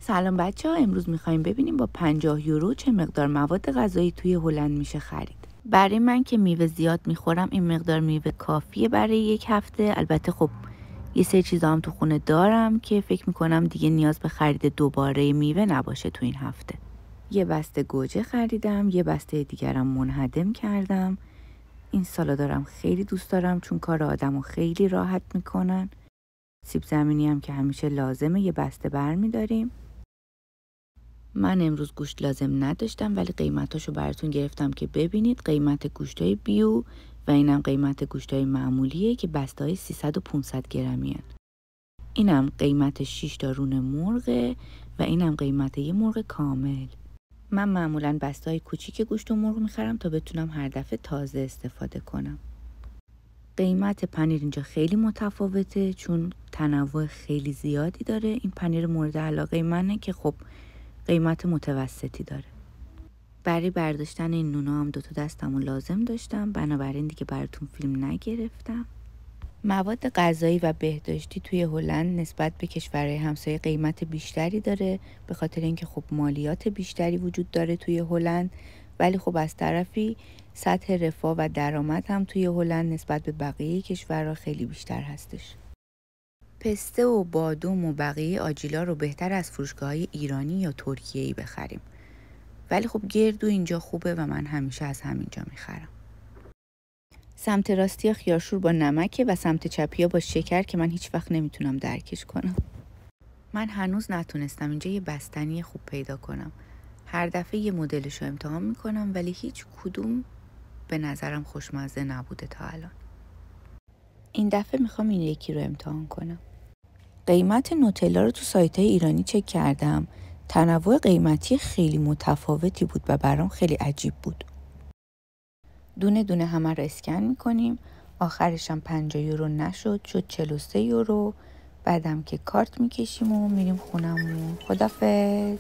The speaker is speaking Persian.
سلام بچه‌ها، امروز می‌خوایم ببینیم با 50 یورو چه مقدار مواد غذایی توی هلند میشه خرید. برای من که میوه زیاد میخورم این مقدار میوه کافیه برای یک هفته. البته خب یه سری چیزا هم تو خونه دارم که فکر میکنم دیگه نیاز به خرید دوباره میوه نباشه تو این هفته. یه بسته گوجه خریدم، یه بسته دیگرم منهدم کردم. این سالادارم خیلی دوست دارم چون کار آدمو خیلی راحت میکنن. سیب زمینی هم که همیشه لازمه یه بسته برمیداریم. من امروز گوشت لازم نداشتم ولی قیمتاشو براتون گرفتم که ببینید. قیمت گوشتای بیو و اینم قیمت گوشتای معمولیه که بسته‌های 300 و 500 گرمی هن. اینم قیمت 6 تا رون مرغه و اینم قیمت یه مرغ کامل. من معمولاً بسته‌های کوچیک گوشت و مرغ میخرم تا بتونم هر دفعه تازه استفاده کنم. قیمت پنیر اینجا خیلی متفاوته چون تنوع خیلی زیادی داره. این پنیر مورد علاقه منه که خب قیمت متوسطی داره. برای برداشتن این نونا هم 2 تا دستمو لازم داشتم، بنابراین دیگه براتون فیلم نگرفتم. مواد غذایی و بهداشتی توی هلند نسبت به کشورهای همسایه قیمت بیشتری داره به خاطر اینکه خب مالیات بیشتری وجود داره توی هلند، ولی خب از طرفی سطح رفاه و درآمد هم توی هلند نسبت به بقیه کشورها خیلی بیشتر هستش. پسته و بادام و بقیه آجیلا رو بهتر از فروشگاه‌های ایرانی یا ترکیه‌ای بخریم. ولی خب گردو اینجا خوبه و من همیشه از همینجا میخرم. سمت راستی خیارشور با نمکه و سمت چپی با شکر که من هیچ وقت نمیتونم درکش کنم. من هنوز نتونستم اینجا یه بستنی خوب پیدا کنم. هر دفعه یه مدلشو امتحان میکنم ولی هیچ کدوم به نظرم خوشمزه نبوده تا الان. این دفعه میخوام این یکی رو امتحان کنم. قیمت نوتلا رو تو سایت‌های ایرانی چک کردم. تنوع قیمتی خیلی متفاوتی بود و برام خیلی عجیب بود. دونه دونه همه رو اسکن میکنیم. آخرش هم 50 یورو نشد، شد 43 یورو. بعدم که کارت میکشیم و میریم خونمون. خدافظ.